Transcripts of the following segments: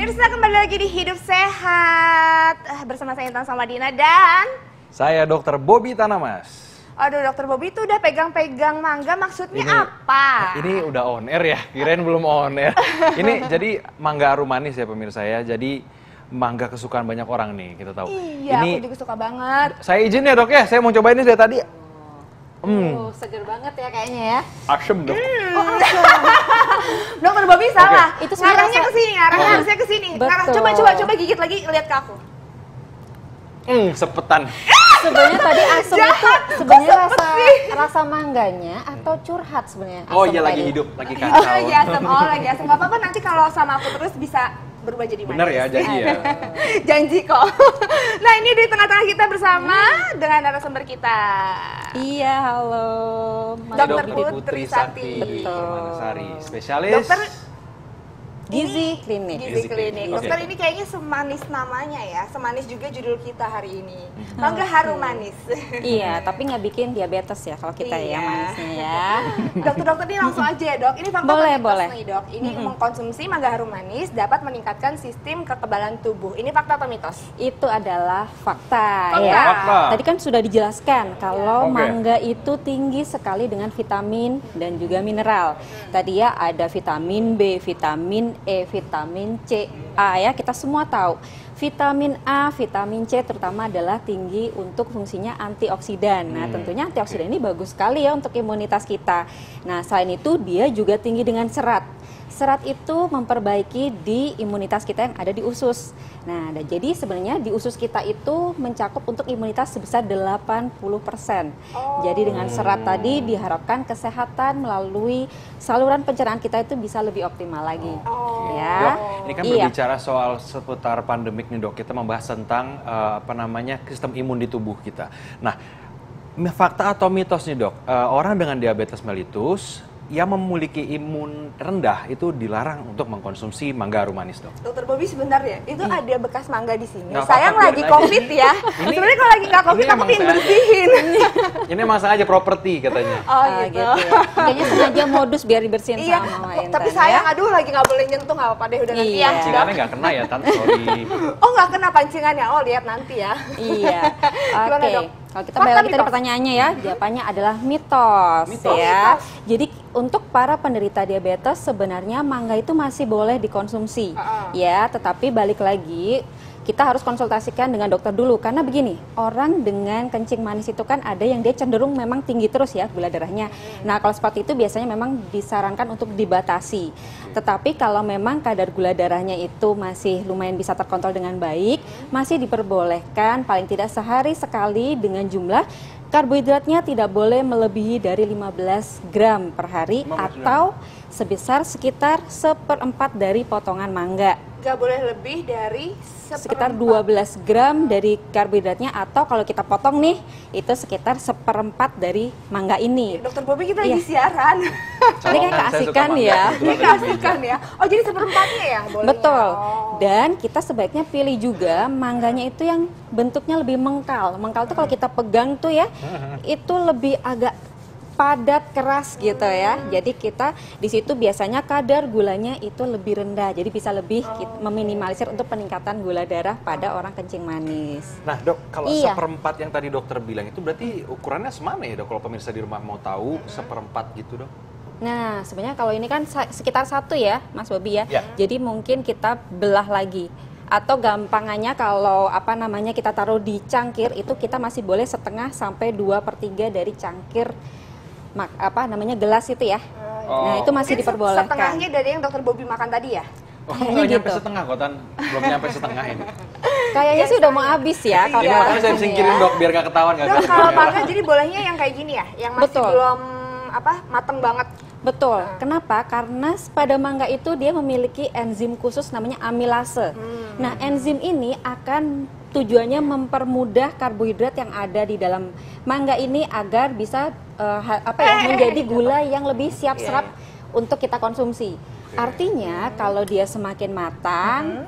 Pemirsa, kembali lagi di Hidup Sehat bersama saya Intan Samadina dan saya Dr. Bobby Tanamas. Aduh, Dr. Bobby itu udah pegang-pegang mangga, maksudnya apa? Ini udah on air ya, kirain belum on air. Ini jadi mangga arum manis ya pemirsa ya, jadi mangga kesukaan banyak orang nih, kita tahu. Iya, ini, aku juga suka banget. Saya izin ya dok ya, saya mau cobain ini dari tadi. Seger banget ya kayaknya ya. Asem dok. Dr. Bobby salah. Itu ngarahnya ke sini, ngarahnya harusnya ke sini. Ngarah, coba gigit lagi, lihat ke aku. Sepetan. Sebenarnya tadi asam itu sebenarnya rasa mangganya atau curhat sebenarnya. Oh iya, tadi. lagi hidup, lagi Oh, kacau. lagi asam. Oh, lagi asam. Gak apa-apa, nanti kalau sama aku terus bisa berubah jadi manis. Bener ya, janji ya. Janji kok. Nah, ini di tengah-tengah kita bersama dengan narasumber kita. Iya, halo. Dokter Putri Sakti. Betul. Manasari, spesialis. Dokter Gizi Klinik. Gizi Klinik. Oke. Dokter, ini kayaknya semanis namanya ya, semanis juga judul kita hari ini. Mangga harum manis. Iya, tapi nggak bikin diabetes ya kalau kita Iya. ya manisnya ya. Dokter ini langsung aja ya dok. Ini fakta Boleh, mitos boleh. nih dok. Ini mengkonsumsi mangga harum manis dapat meningkatkan sistem kekebalan tubuh. Ini fakta atau mitos? Itu adalah fakta Fakta. ya. Fakta. Tadi kan sudah dijelaskan kalau Oke. mangga itu tinggi sekali dengan vitamin dan juga mineral. Tadi ya ada vitamin B, vitamin E, vitamin C, A ya, kita semua tahu. Vitamin A, vitamin C terutama adalah tinggi untuk fungsinya antioksidan. Nah, tentunya antioksidan ini bagus sekali ya untuk imunitas kita. Nah, selain itu dia juga tinggi dengan serat. Serat itu memperbaiki di imunitas kita yang ada di usus. Nah, jadi sebenarnya di usus kita itu mencakup untuk imunitas sebesar 80%. Jadi dengan serat tadi diharapkan kesehatan melalui saluran pencernaan kita itu bisa lebih optimal lagi. Ya. Dok, ini kan Iya. berbicara soal seputar pandemik nih dok, kita membahas tentang sistem imun di tubuh kita. Nah, fakta atau mitos nih dok, orang dengan diabetes mellitus yang memiliki imun rendah itu dilarang untuk mengkonsumsi mangga harum manis dok. Dokter Bobby sebentar ya, itu ada bekas mangga di sini. Nggak Sayang apa-apa, lagi biarin aja. COVID ya. Sebenarnya kalau lagi nggak COVID ini aku emang pengen sengaja. bersihin. Ini emang sengaja properti katanya. Oh Ah, gitu. ya. Kayaknya sengaja modus biar dibersihin Iya, sama Mama Intan tapi ya. sayang, aduh lagi nggak boleh nyentuh, nggak apa-apa deh, udah nanti Iya. ya. Pancingannya nggak kena ya, Tan, sorry. Oh, nggak kena pancingannya, oh lihat nanti ya. Iya. Gimana, Oke. Dok? Kalau kita Fakta, balik lagi tadi mitos? pertanyaannya ya, jawabannya adalah mitos, Mitos. ya. Jadi untuk para penderita diabetes sebenarnya mangga itu masih boleh dikonsumsi. Ya, tetapi balik lagi kita harus konsultasikan dengan dokter dulu karena begini, orang dengan kencing manis itu kan ada yang dia cenderung memang tinggi terus ya gula darahnya. Nah, kalau seperti itu biasanya memang disarankan untuk dibatasi. Tetapi kalau memang kadar gula darahnya itu masih lumayan bisa terkontrol dengan baik, masih diperbolehkan paling tidak sehari sekali dengan jumlah karbohidratnya tidak boleh melebihi dari 15 gram per hari 15 gram. atau sebesar sekitar 1/4 dari potongan mangga. Nggak boleh lebih dari Sekitar 12 gram dari karbohidratnya atau kalau kita potong nih itu sekitar 1/4 dari mangga ini. Dokter Bobby, kita lagi Iya. siaran. Ini kayak keasikan ya. Ini keasikan ya. Oh, jadi 1/4-nya ya boleh. Betul. Dan kita sebaiknya pilih juga mangganya itu yang bentuknya lebih mengkal. Mengkal tuh kalau kita pegang tuh ya, itu lebih agak padat, keras gitu ya. Jadi kita di situ biasanya kadar gulanya itu lebih rendah. Jadi bisa lebih meminimalisir untuk peningkatan gula darah pada orang kencing manis. Nah dok, kalau Iya. 1/4 yang tadi dokter bilang itu berarti ukurannya semana ya dok? Kalau pemirsa di rumah mau tahu 1/4 gitu dok? Nah, sebenarnya kalau ini kan sekitar 1 ya, Mas Bobby ya. Ya. Jadi mungkin kita belah lagi. Atau gampangannya kalau kita taruh di cangkir itu kita masih boleh 1/2 sampai 2/3 dari cangkir gelas itu ya. Nah, itu masih Mungkin diperbolehkan. setengahnya dari yang Dokter Bobby makan tadi ya. Oh, Kayaknya nggak nyampe gitu. setengah kok Tan, belum nyampe setengah ini. Kayaknya sih udah mau habis ya kalau Iya. di Makanya saya sini singkirin ya. dok, biar nggak ketahuan nggak Dok, kasih kalau kamera. mangga jadi bolehnya yang kayak gini ya, yang masih Betul. belum mateng banget. Betul. Kenapa? Karena pada mangga itu dia memiliki enzim khusus namanya amilase. Nah, enzim ini akan tujuannya mempermudah karbohidrat yang ada di dalam mangga ini agar bisa menjadi gula yang lebih siap serap untuk kita konsumsi. Artinya kalau dia semakin matang,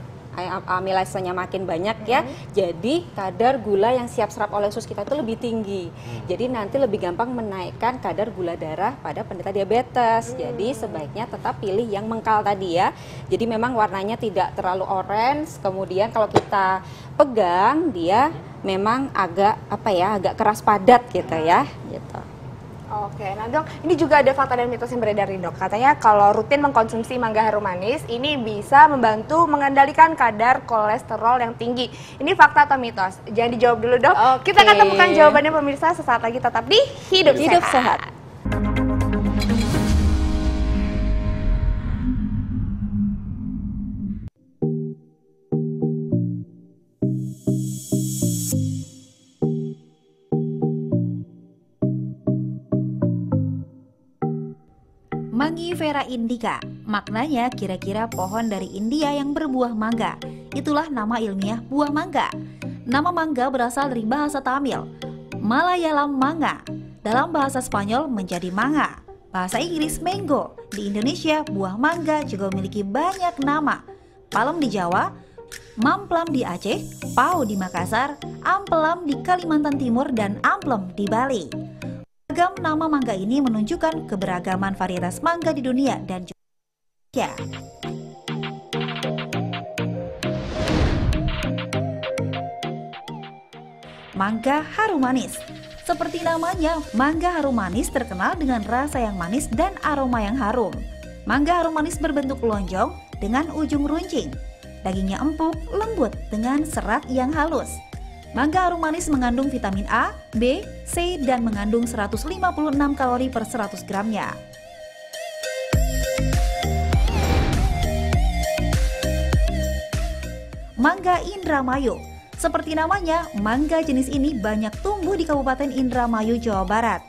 amilasanya makin banyak ya, jadi kadar gula yang siap serap oleh usus kita itu lebih tinggi. Jadi nanti lebih gampang menaikkan kadar gula darah pada penderita diabetes. Jadi sebaiknya tetap pilih yang mengkal tadi ya. Jadi memang warnanya tidak terlalu orange, kemudian kalau kita pegang dia memang agak agak keras padat gitu ya, gitu. Oke, nah dok, ini juga ada fakta dan mitos yang beredar nih dok. Katanya kalau rutin mengkonsumsi mangga harum manis, ini bisa membantu mengendalikan kadar kolesterol yang tinggi. Ini fakta atau mitos? Jangan dijawab dulu dok. Oke. Kita akan temukan jawabannya pemirsa sesaat lagi, tetap di Hidup Sehat. Mangifera indica, maknanya kira-kira pohon dari India yang berbuah mangga. Itulah nama ilmiah buah mangga. Nama mangga berasal dari bahasa Tamil, Malayalam manga. Dalam bahasa Spanyol menjadi manga. Bahasa Inggris mango. Di Indonesia, buah mangga juga memiliki banyak nama. Palem di Jawa, Mamplam di Aceh, Pau di Makassar, Amplam di Kalimantan Timur, dan Amplem di Bali. Beragam nama mangga ini menunjukkan keberagaman varietas mangga di dunia dan juga Indonesia. Mangga harum manis. Seperti namanya, mangga harum manis terkenal dengan rasa yang manis dan aroma yang harum. Mangga harum manis berbentuk lonjong dengan ujung runcing. Dagingnya empuk, lembut dengan serat yang halus. Mangga harum manis mengandung vitamin A, B, C, dan mengandung 156 kalori per 100 gramnya. Mangga Indramayu. Seperti namanya, mangga jenis ini banyak tumbuh di Kabupaten Indramayu, Jawa Barat.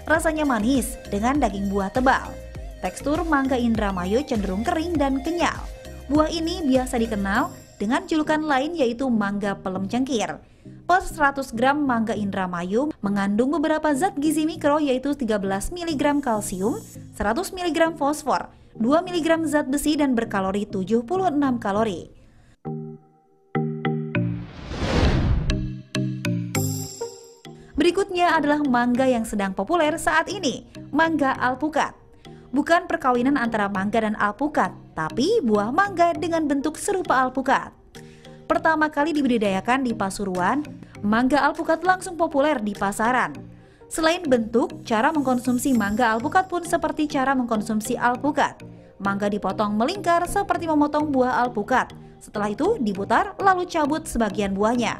Rasanya manis dengan daging buah tebal. Tekstur mangga Indramayu cenderung kering dan kenyal. Buah ini biasa dikenal dengan julukan lain yaitu mangga pelem cengkir. Per 100 gram mangga Indramayu mengandung beberapa zat gizi mikro yaitu 13 mg kalsium, 100 mg fosfor, 2 mg zat besi dan berkalori 76 kalori. Berikutnya adalah mangga yang sedang populer saat ini, mangga alpukat. Bukan perkawinan antara mangga dan alpukat, tapi buah mangga dengan bentuk serupa alpukat. Pertama kali dibudidayakan di Pasuruan, mangga alpukat langsung populer di pasaran. Selain bentuk, cara mengkonsumsi mangga alpukat pun seperti cara mengkonsumsi alpukat. Mangga dipotong melingkar seperti memotong buah alpukat. Setelah itu diputar lalu cabut sebagian buahnya.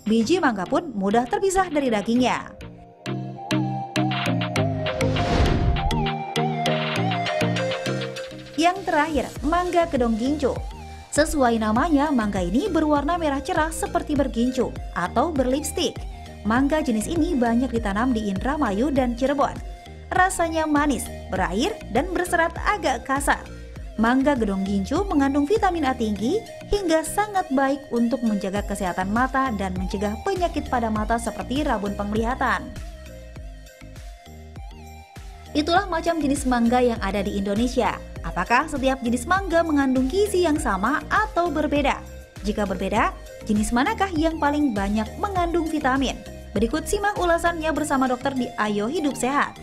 Biji mangga pun mudah terpisah dari dagingnya. Yang terakhir, mangga kedong gincu. Sesuai namanya, mangga ini berwarna merah cerah seperti bergincu atau berlipstik. Mangga jenis ini banyak ditanam di Indramayu dan Cirebon. Rasanya manis, berair, dan berserat agak kasar. Mangga gedong gincu mengandung vitamin A tinggi hingga sangat baik untuk menjaga kesehatan mata dan mencegah penyakit pada mata seperti rabun penglihatan. Itulah macam jenis mangga yang ada di Indonesia. Apakah setiap jenis mangga mengandung gizi yang sama atau berbeda? Jika berbeda, jenis manakah yang paling banyak mengandung vitamin? Berikut simak ulasannya bersama dokter di Ayo Hidup Sehat.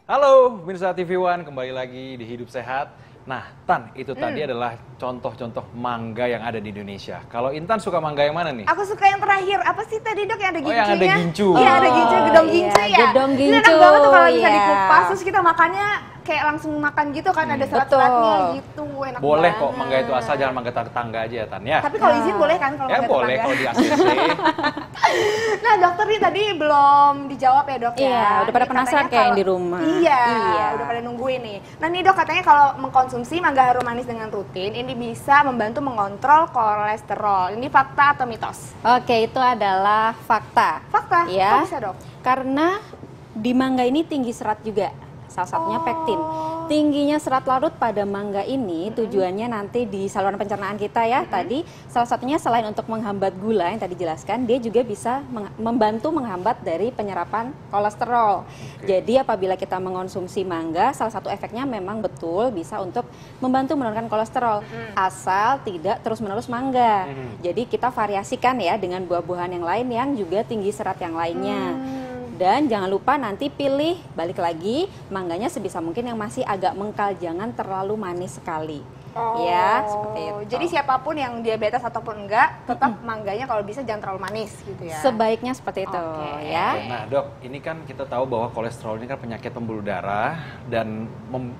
Halo, pemirsa TV One, kembali lagi di Hidup Sehat. Nah, Tan, itu tadi adalah contoh-contoh mangga yang ada di Indonesia. Kalau Intan suka mangga yang mana nih? Aku suka yang terakhir. Apa sih tadi dok yang ada gincunya? Oh, yang ada gincu. Iya, ada gincu, gedong gincu ya. Gedong Ini enak gincu, banget tuh kalau bisa iya. dikupas terus kita makannya kayak langsung makan gitu kan, ada serat-seratnya Betul. gitu. Enak Boleh banget. kok mangga itu, asal jangan mangga tetangga aja ya, Tan ya. Tapi kalau izin boleh kan kalau Ya mangga boleh tetangga? kalau di ACC. Nah dokter nih tadi belum dijawab ya dok ya. Iya, udah pada Nih, penasaran katanya kayak yang kalau- di rumah. Iya, Iya. udah pada nungguin nih. Nah nih dok, katanya kalau mengkonsumsi mangga harum manis dengan rutin, ini bisa membantu mengontrol kolesterol. Ini fakta atau mitos? Oke, itu adalah fakta. Fakta? Ya. Kok bisa dok? Karena di mangga ini tinggi serat juga. Salah satunya Oh. pektin. Tingginya serat larut pada mangga ini tujuannya nanti di saluran pencernaan kita ya. Tadi salah satunya selain untuk menghambat gula yang tadi jelaskan, dia juga bisa membantu menghambat dari penyerapan kolesterol. Jadi apabila kita mengonsumsi mangga, salah satu efeknya memang betul bisa untuk membantu menurunkan kolesterol, asal tidak terus-menerus mangga. Jadi kita variasikan ya dengan buah-buahan yang lain yang juga tinggi serat yang lainnya. Dan jangan lupa nanti pilih, balik lagi, mangganya sebisa mungkin yang masih agak mengkal, jangan terlalu manis sekali. Ya, seperti itu. Jadi siapapun yang diabetes ataupun enggak, tetap mangganya kalau bisa jangan terlalu manis gitu ya. Sebaiknya seperti itu ya. Nah dok, ini kan kita tahu bahwa kolesterol ini kan penyakit pembuluh darah dan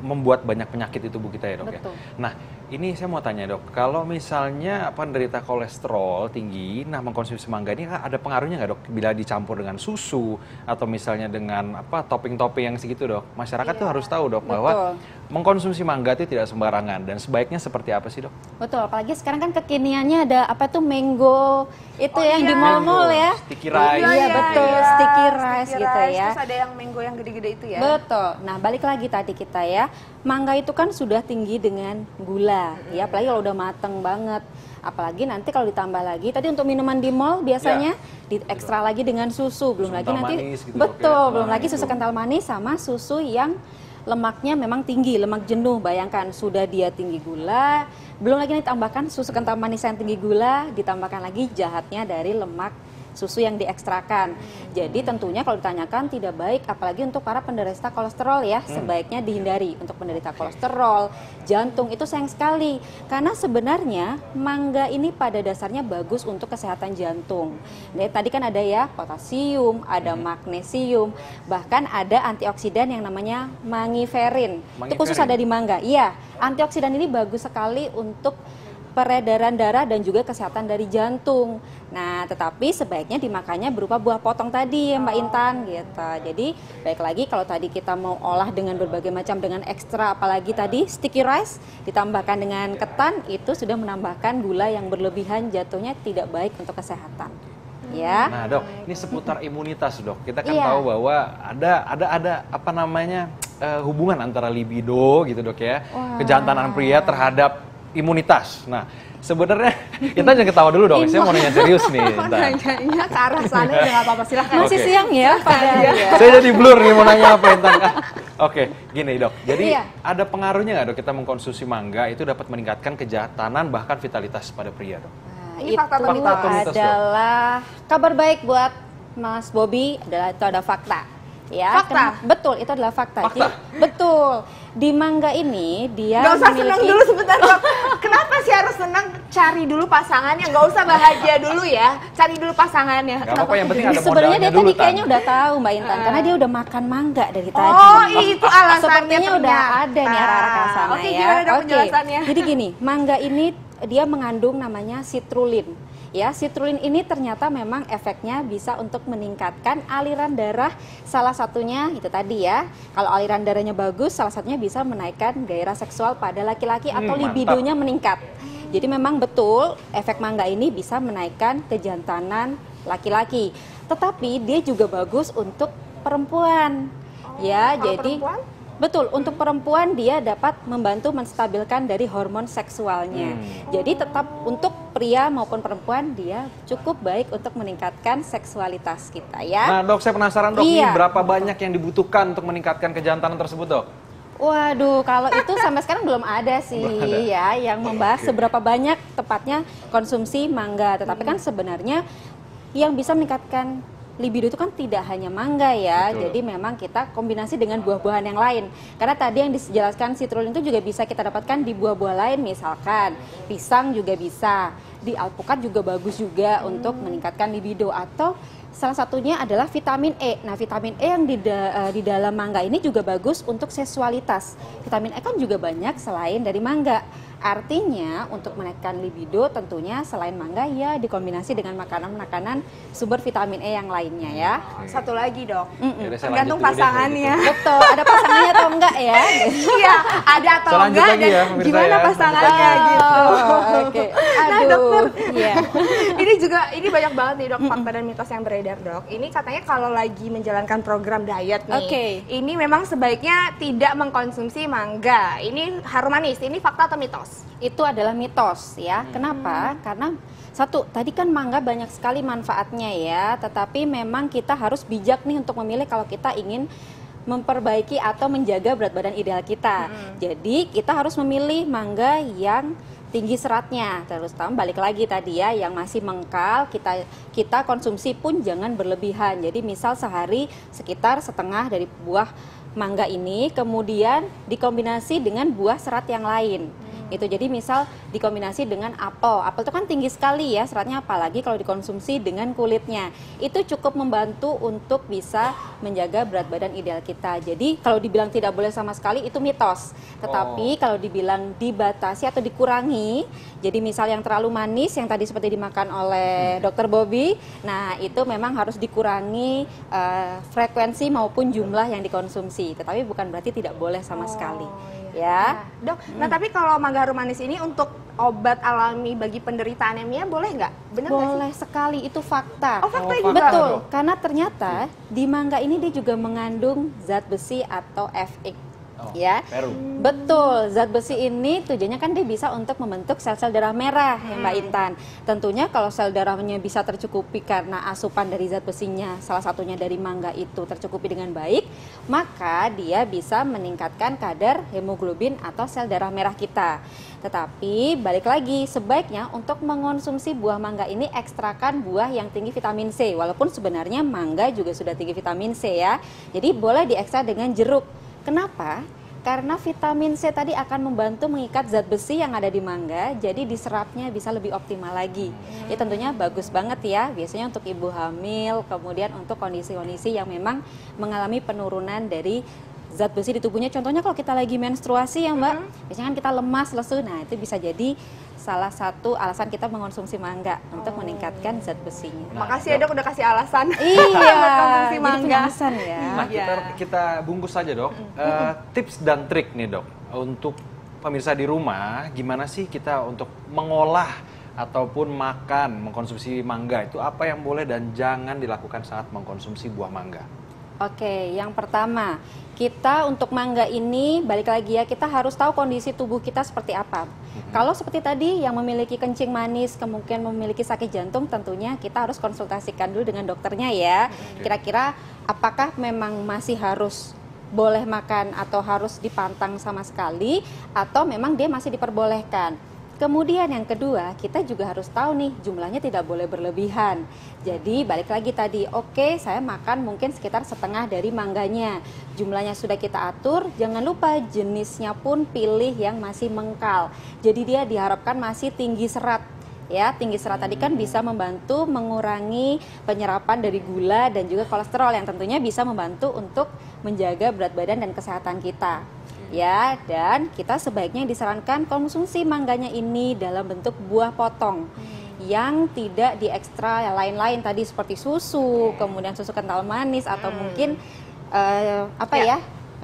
membuat banyak penyakit di tubuh kita ya dok. Betul. Ya. Nah ini saya mau tanya dok, kalau misalnya penderita kolesterol tinggi, nah mengkonsumsi mangga ini ada pengaruhnya nggak dok? Bila dicampur dengan susu atau misalnya dengan apa topping-topping yang segitu dok? Masyarakat tuh harus tahu dok bahwa mengkonsumsi mangga itu tidak sembarangan dan sebaiknya seperti apa sih dok? Betul, apalagi sekarang kan kekiniannya ada apa tuh mango itu yang di mall-mall ya. Sticky rice. Iya betul, sticky rice gitu ya. Terus ada yang mango yang gede-gede itu ya. Betul. Nah balik lagi tadi kita ya, mangga itu kan sudah tinggi dengan gula, ya apalagi kalau udah mateng banget. Apalagi nanti kalau ditambah lagi, tadi untuk minuman di mall biasanya di ekstra lagi dengan susu, belum lagi nanti gitu, betul, belum lagi susu kental manis sama susu yang lemaknya memang tinggi, lemak jenuh. Bayangkan sudah dia tinggi gula, belum lagi ditambahkan susu kental manis yang tinggi gula, ditambahkan lagi jahatnya dari lemak susu yang diekstrakan. Jadi tentunya kalau ditanyakan tidak baik, apalagi untuk para penderita kolesterol ya, sebaiknya dihindari. Untuk penderita kolesterol, jantung itu sayang sekali. Karena sebenarnya mangga ini pada dasarnya bagus untuk kesehatan jantung. Nah, tadi kan ada ya potasium, ada magnesium, bahkan ada antioksidan yang namanya mangiferin. Itu khusus ada di mangga. Iya, antioksidan ini bagus sekali untuk peredaran darah dan juga kesehatan dari jantung. Nah, tetapi sebaiknya dimakannya berupa buah potong tadi ya Mbak Intan gitu. Jadi, baik lagi kalau tadi kita mau olah dengan berbagai macam dengan ekstra, apalagi tadi sticky rice ditambahkan dengan ketan, itu sudah menambahkan gula yang berlebihan, jatuhnya tidak baik untuk kesehatan. Ya. Nah dok, ini seputar imunitas dok. Kita kan tahu bahwa ada apa namanya hubungan antara libido gitu dok ya, kejantanan pria terhadap imunitas. Nah, sebenarnya kita jangan ketawa dulu dong. Saya mau nanya serius nih. Nanya ke arah sana udah nggak apa-apa, silahkan. Masih siang ya, Saya jadi blur nih mau nanya apa Intan. Oke, gini dok. Jadi ada pengaruhnya nggak dok kita mengkonsumsi mangga itu dapat meningkatkan kejahatan bahkan vitalitas pada pria dok? Nah, Ini fakta atau mitos, Dok? adalah kabar baik buat Mas Bobby, adalah itu ada fakta. Ya, Fakta? Betul, itu adalah fakta. Fakta? Betul. Di mangga ini dia Gak usah memiliki... senang dulu sebentar dok. Kenapa sih harus senang? Cari dulu pasangannya, gak usah bahagia dulu ya. Cari dulu pasangannya. Gak apa-apa, yang penting ada Sebenarnya modalnya dia dulu tadi kayaknya udah tahu Mbak Intan, karena dia udah makan mangga dari tadi. Oh, itu alasannya. Sepertinya udah ada nih arah-arah ke sana Oke, ya. gimana dok penjelasannya? Jadi gini, mangga ini dia mengandung namanya citrulline. Ya, citrulline ini ternyata memang efeknya bisa untuk meningkatkan aliran darah. Salah satunya itu tadi ya, kalau aliran darahnya bagus, salah satunya bisa menaikkan gairah seksual pada laki-laki atau libidonya meningkat. Jadi memang betul efek mangga ini bisa menaikkan kejantanan laki-laki. Tetapi dia juga bagus untuk perempuan. Ya, kalau jadi perempuan? betul, untuk perempuan dia dapat membantu menstabilkan dari hormon seksualnya. Jadi tetap untuk pria maupun perempuan dia cukup baik untuk meningkatkan seksualitas kita ya. Nah dok, saya penasaran dok, ini Iya. berapa banyak yang dibutuhkan untuk meningkatkan kejantanan tersebut dok? Waduh, kalau itu sampai sekarang belum ada sih ya yang membahas seberapa banyak tepatnya konsumsi mangga. Tetapi kan sebenarnya yang bisa meningkatkan libido itu kan tidak hanya mangga ya. Betul. Jadi memang kita kombinasi dengan buah-buahan yang lain. Karena tadi yang dijelaskan citrulline itu juga bisa kita dapatkan di buah-buah lain, misalkan pisang juga bisa, di alpukat juga bagus juga untuk meningkatkan libido, atau salah satunya adalah vitamin E. Nah, vitamin E yang di dalam mangga ini juga bagus untuk seksualitas. Vitamin E kan juga banyak selain dari mangga. Artinya untuk menaikkan libido tentunya selain mangga ya dikombinasi dengan makanan-makanan sumber vitamin E yang lainnya ya. Satu lagi dok, Yaudah, saya tergantung lanjut dulu deh kalau pasangannya. Betul, ada pasangannya atau enggak ya? Iya, ada atau Saya lanjut enggak lagi dan ya, pemirsa gimana ya. pasangannya gitu. Oke. Nah dok, Iya. Ini banyak banget nih dok fakta dan mitos yang beredar dok. Ini katanya kalau lagi menjalankan program diet nih, ini memang sebaiknya tidak mengkonsumsi mangga. Ini harum manis, ini fakta atau mitos? Itu adalah mitos ya. Kenapa? Karena satu, tadi kan mangga banyak sekali manfaatnya ya, tetapi memang kita harus bijak nih untuk memilih kalau kita ingin memperbaiki atau menjaga berat badan ideal kita. Jadi kita harus memilih mangga yang tinggi seratnya. Terus balik lagi tadi ya, yang masih mengkal kita konsumsi pun jangan berlebihan. Jadi misal sehari sekitar setengah dari buah mangga ini, kemudian dikombinasi dengan buah serat yang lain. Itu jadi misal dikombinasi dengan apel. Apel itu kan tinggi sekali ya seratnya, apalagi kalau dikonsumsi dengan kulitnya. Itu cukup membantu untuk bisa menjaga berat badan ideal kita. Jadi kalau dibilang tidak boleh sama sekali itu mitos. Tetapi kalau dibilang dibatasi atau dikurangi, jadi misal yang terlalu manis yang tadi seperti dimakan oleh Dr. Bobby, nah itu memang harus dikurangi frekuensi maupun jumlah yang dikonsumsi. Tetapi bukan berarti tidak boleh sama sekali. Ya, dok. Nah tapi kalau mangga harum manis ini untuk obat alami bagi penderita anemia boleh nggak? Benar nggak sih? Boleh sekali, itu fakta. Oh fakta juga. Betul, karena ternyata di mangga ini dia juga mengandung zat besi atau Fe. Ya, betul. Zat besi ini tujuannya kan dia bisa untuk membentuk sel-sel darah merah, ya Mbak Intan. Tentunya kalau sel darahnya bisa tercukupi karena asupan dari zat besinya, salah satunya dari mangga itu tercukupi dengan baik, maka dia bisa meningkatkan kadar hemoglobin atau sel darah merah kita. Tetapi balik lagi, sebaiknya untuk mengonsumsi buah mangga ini ekstrakan buah yang tinggi vitamin C. Walaupun sebenarnya mangga juga sudah tinggi vitamin C ya. Jadi boleh diekstrak dengan jeruk. Kenapa? Karena vitamin C tadi akan membantu mengikat zat besi yang ada di mangga, jadi diserapnya bisa lebih optimal lagi. Ya tentunya bagus banget ya, biasanya untuk ibu hamil, kemudian untuk kondisi-kondisi yang memang mengalami penurunan dari zat besi di tubuhnya. Contohnya kalau kita lagi menstruasi ya Mbak, biasanya kan kita lemas, lesu, nah itu bisa jadi salah satu alasan kita mengonsumsi mangga untuk meningkatkan zat besinya. Makasih ya dok udah kasih alasan. Iya, konsumsi mangga. Alasan ya. Nah, kita bungkus saja dok. Tips dan trik nih dok untuk pemirsa di rumah, gimana sih kita untuk mengolah ataupun mengkonsumsi mangga itu apa yang boleh dan jangan dilakukan saat mengkonsumsi buah mangga? Oke, yang pertama, kita untuk mangga ini balik lagi ya, kita harus tahu kondisi tubuh kita seperti apa. Kalau seperti tadi yang memiliki kencing manis, kemungkinan memiliki sakit jantung, tentunya kita harus konsultasikan dulu dengan dokternya ya. Kira-kira apakah memang masih harus boleh makan atau harus dipantang sama sekali, atau memang dia masih diperbolehkan. Kemudian yang kedua, kita juga harus tahu nih jumlahnya tidak boleh berlebihan. Jadi balik lagi tadi, oke, saya makan mungkin sekitar setengah dari mangganya. Jumlahnya sudah kita atur, jangan lupa jenisnya pun pilih yang masih mengkal. Jadi dia diharapkan masih tinggi serat. Ya, tinggi serat tadi kan bisa membantu mengurangi penyerapan dari gula dan juga kolesterol yang tentunya bisa membantu untuk menjaga berat badan dan kesehatan kita. Ya, dan kita sebaiknya disarankan konsumsi mangganya ini dalam bentuk buah potong yang tidak diekstra yang lain-lain tadi seperti susu, kemudian susu kental manis atau mungkin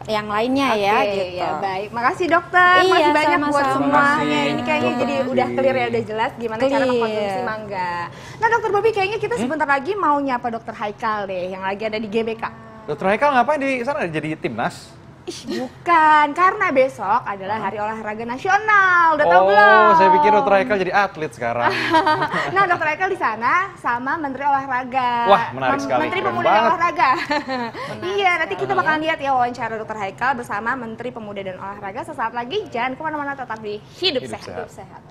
yang lainnya ya gitu. Ya, baik. Makasih dokter. Iya, masih banyak sama-sama. buat semuanya. Ini kayaknya Dr. jadi Bobby. udah clear ya, udah jelas gimana cara mengkonsumsi mangga. Nah, Dokter Bobby kayaknya kita sebentar lagi mau nyapa Dokter Haikal deh yang lagi ada di GBK. Dokter Haikal ngapain di sana jadi timnas? Ih, bukan, karena besok adalah Hari Olahraga Nasional. Udah tahu belum? Saya pikir Dokter Haikal jadi atlet sekarang. Nah, Dokter Haikal di sana sama Menteri Olahraga. Wah, menarik sekali. Menteri Keren Pemuda dan banget. Olahraga. Iya, nanti kita bakalan lihat ya wawancara Dokter Haikal bersama Menteri Pemuda dan Olahraga sesaat lagi. Jangan kemana-mana, tetap di Hidup Sehat. Sehat.